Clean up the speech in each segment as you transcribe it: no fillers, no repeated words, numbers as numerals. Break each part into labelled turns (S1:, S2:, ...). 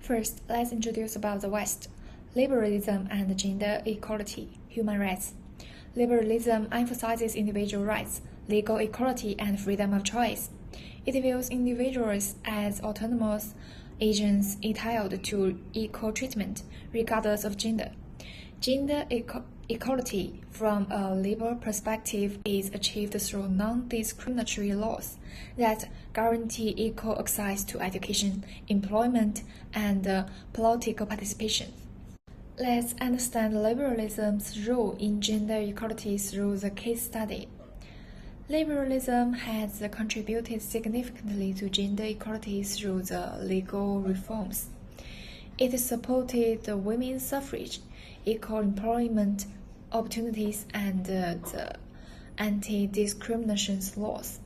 S1: First, let's introduce about the West. Liberalism and gender equality, human rights. Liberalism emphasizes individual rights, legal equality, and freedom of choice. It views individuals as autonomous agents entitled to equal treatment, regardless of gender. Gender equality, from a liberal perspective, is achieved through non-discriminatory laws that guarantee equal access to education, employment, and political participation. Let's understand liberalism's role in gender equality through the case study. Liberalism has contributed significantly to gender equality through the legal reforms. It supported women's suffrage, equal employment opportunities, and the anti-discrimination laws.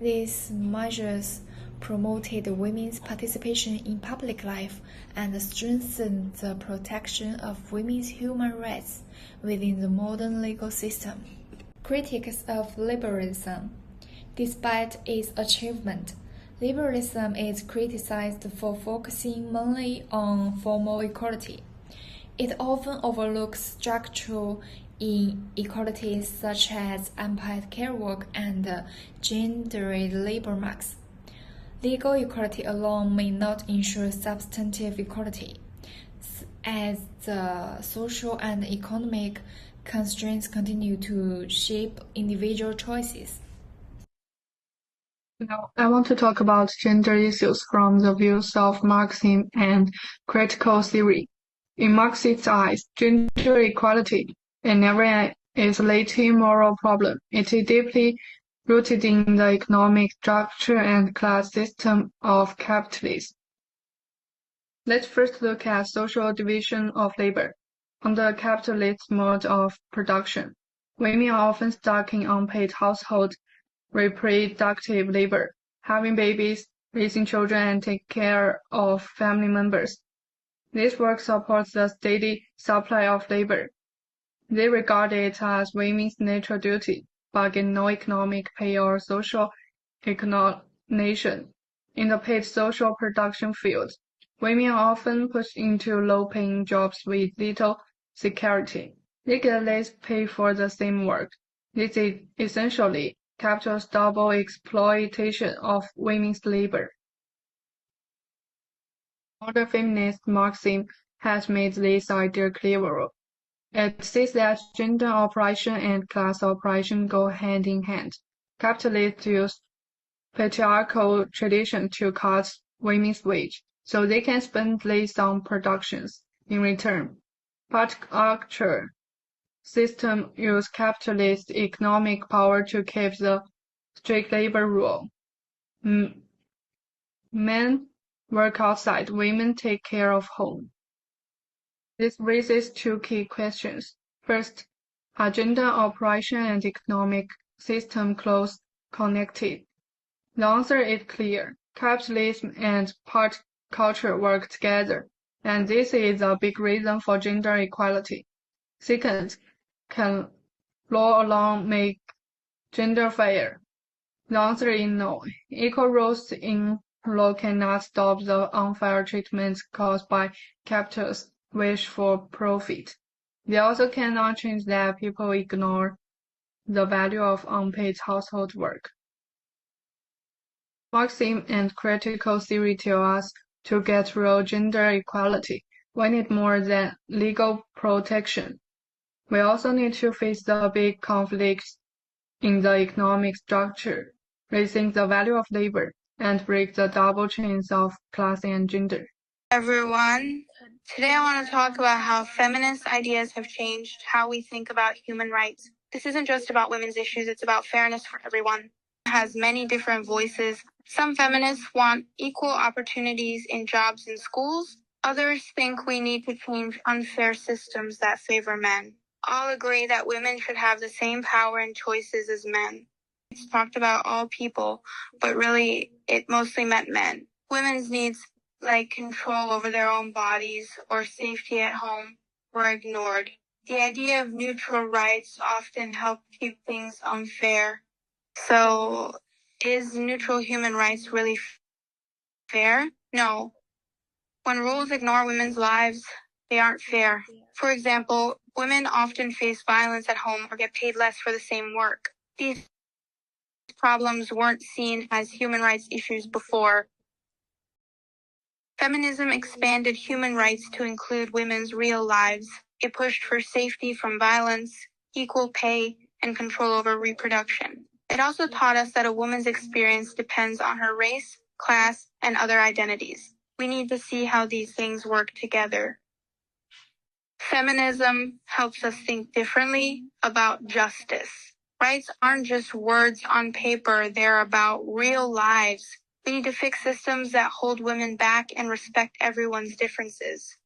S1: These measures promoted women's participation in public life and strengthened the protection of women's human rights within the modern legal system. Critics of liberalism. Despite its achievement, liberalism is criticized for focusing mainly on formal equality. It often overlooks structural inequalities such as unpaid care work and gendered labor marks. Legal equality alone may not ensure substantive equality, as the social and economic constraints continue to shape individual choices.
S2: Now, I want to talk about gender issues from the views of Marxism and critical theory. In Marxist eyes, gender equality is never an isolated moral problem. It is deeply rooted in the economic structure and class system of capitalism. Let's first look at social division of labor. Under capitalist mode of production, women are often stuck in unpaid household reproductive labor, having babies, raising children, and taking care of family members. This work supports the steady supply of labor. They regard it as women's natural duty, but get no economic pay or social recognition. In the paid social production field, women are often pushed into low-paying jobs with little security. They get less pay for the same work. This is essentially capital's double exploitation of women's labor. Modern feminist Marxism has made this idea clearer. It says that gender oppression and class oppression go hand in hand. Capitalists use patriarchal tradition to cut women's wage, so they can spend less on productions. In return, patriarchal system use capitalist economic power to keep the strict labor rule. Men work outside, women take care of home. This raises two key questions. First, are gender oppression and economic system close connected? The answer is clear. Capitalism and part culture work together, and this is a big reason for gender equality. Second, can law alone make gender fair? The answer is no. Equal rules in law cannot stop the unfair treatment caused by capital's wish for profit. They also cannot change that people ignore the value of unpaid household work. Marxism and critical theory tell us to get real gender equality, we need more than legal protection. We also need to face the big conflicts in the economic structure, raising the value of labor, and break the double chains of class and gender.
S3: Everyone, today I want to talk about how feminist ideas have changed how we think about human rights. This isn't just about women's issues, it's about fairness for everyone. It has many different voices. Some feminists want equal opportunities in jobs and schools. Others think we need to change unfair systems that favor men. All agree that women should have the same power and choices as men. It's talked about all people, but really it mostly meant men. Women's needs like control over their own bodies or safety at home were ignored. The idea of neutral rights often helped keep things unfair. So, is neutral human rights really fair? No. When rules ignore women's lives, they aren't fair. For example, women often face violence at home or get paid less for the same work. These problems weren't seen as human rights issues before. Feminism expanded human rights to include women's real lives. It pushed for safety from violence, equal pay, and control over reproduction. It also taught us that a woman's experience depends on her race, class, and other identities. We need to see how these things work together. Feminism helps us think differently about justice. Rights aren't just words on paper, they're about real lives. We need to fix systems that hold women back and respect everyone's differences.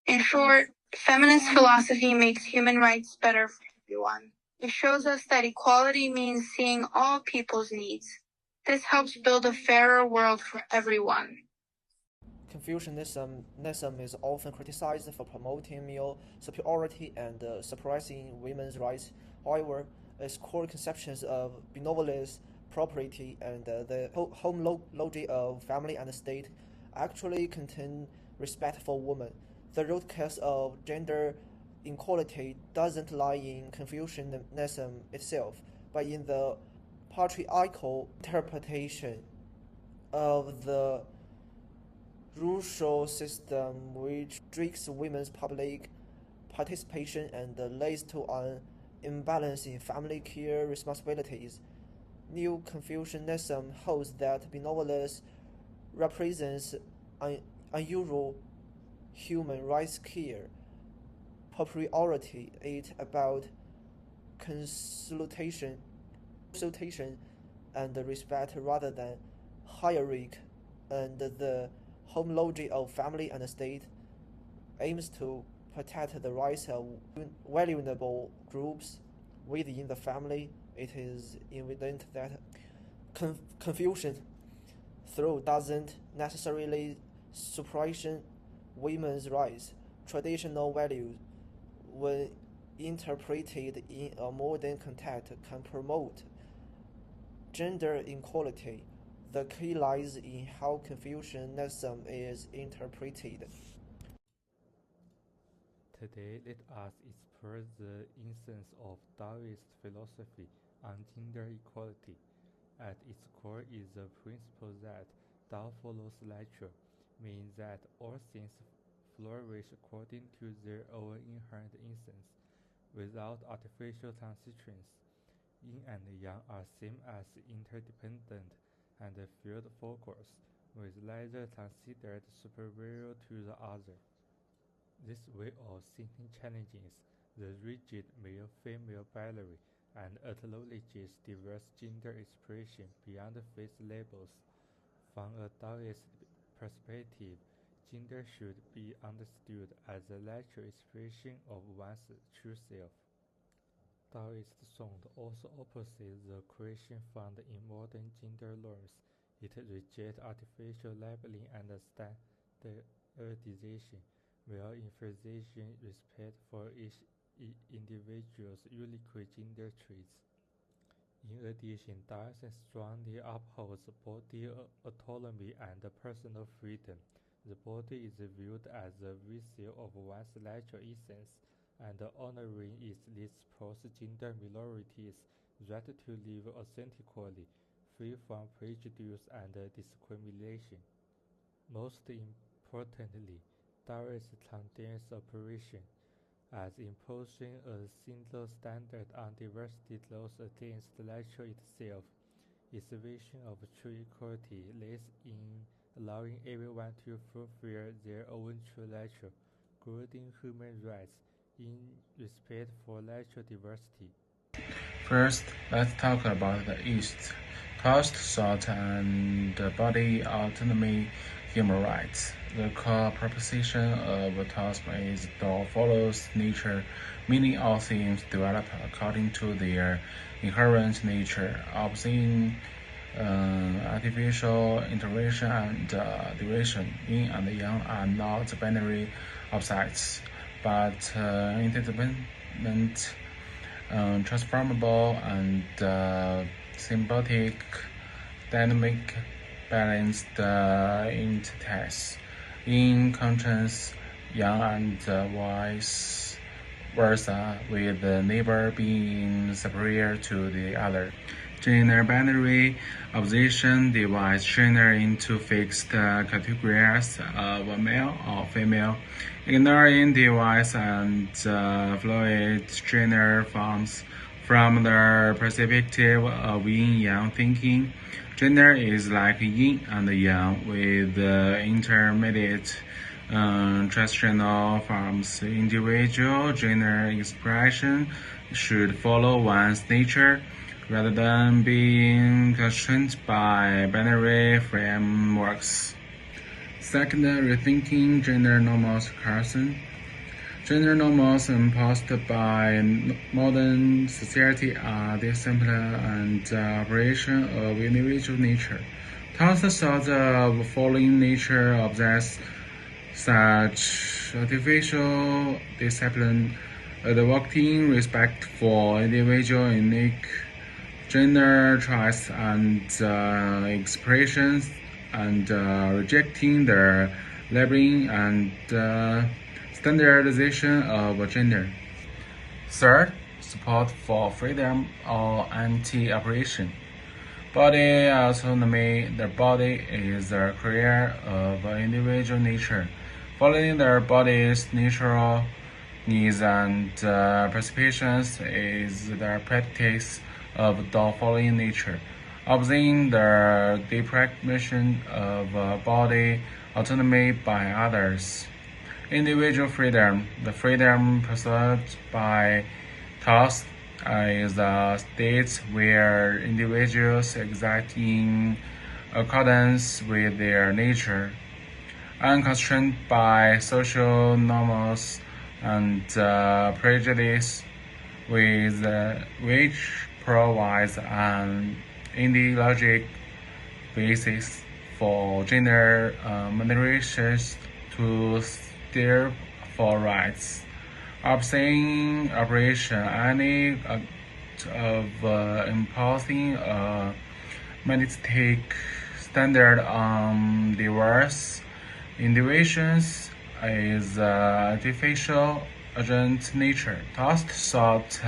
S3: In short, feminist philosophy makes human rights better for everyone. It shows us that equality means seeing all people's needs. This helps build a fairer world for everyone.
S4: Confucianism is often criticized for promoting male superiority and suppressing women's rights. However, its core conceptions of benevolence, property, and the homology of family and state actually contain respect for women. The root cause of gender inequality doesn't lie in Confucianism itself, but in the patriarchal interpretation of the racial system which restricts women's public participation and leads to an imbalance in family care responsibilities. New Confucianism holds that benevolence represents unusual human rights care. Propriety is about consultation and respect rather than hierarchy, and the homology of family and state aims to protect the rights of vulnerable groups within the family. It is evident that Confucian through doesn't necessarily suppress women's rights. Traditional values, when interpreted in a modern context, can promote gender equality. The key lies in how Confucianism is interpreted.
S5: Today, let us explore the essence of Taoist philosophy on gender equality. At its core is the principle that Tao follows nature, meaning that all things flourish according to their own inherent essence, without artificial transitions. Yin and Yang are seen as interdependent and field focus, with neither considered superior to the other. This way of thinking challenges the rigid male-female binary and acknowledges diverse gender expression beyond face labels. From a Taoist perspective, gender should be understood as a natural expression of one's true self. Taoist thought also opposes the creation found in modern gender norms. It rejects artificial labeling and standardization, while emphasizing respect for each individual's unique gender traits. In addition, Taoism strongly upholds body autonomy and personal freedom. The body is viewed as the vessel of one's natural essence, and honoring its gender minorities' right to live authentically, free from prejudice and discrimination. Most importantly, Taoism condemns oppression, as imposing a single standard on diversity goes against nature itself. Its vision of true equality lies in allowing everyone to fulfill their own true nature, grounding human rights in respect for natural diversity.
S6: First, let's talk about the East. Cost, thought, and body autonomy, human rights. The core proposition of Taoism is Tao follows nature, meaning all things develop according to their inherent nature, opposing artificial intervention and duration. Yin and Yang are not binary opposites, but interdependent, transformable, and symbiotic dynamic balanced entities. In contrast, yang and vice versa, with the neighbor being superior to the other. Gender binary opposition divides gender into fixed categories of male or female, ignoring diverse and fluid gender forms. From the perspective of yin-yang thinking, gender is like yin and yang with intermediate transitional forms. Individual gender expression should follow one's nature rather than being constrained by binary frameworks. Second, rethinking gender norms. Carson. Gender norms imposed by modern society are the simple and operation of individual nature. Thoughts of fallen nature objects such artificial discipline, advocating respect for individual unique gender choice and expressions, and rejecting the labeling and standardization of gender. Third, support for freedom or anti-oppression. Body autonomy. The body is the creator of individual nature. Following their body's natural needs and perceptions is the practice of following nature. Opposing the deprivation of body autonomy by others. Individual freedom. The freedom pursued by thoughts is a state where individuals act in accordance with their nature, unconstrained by social norms and prejudice, with which provides an ideologic basis for gender minorities to strive for rights. Opposing operation, any act of imposing a monastic standard on diverse individuals is artificial agent nature. Thus sought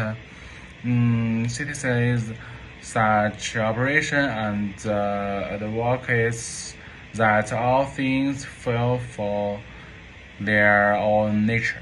S6: citizens such operation and advocates that all things fail for their own nature.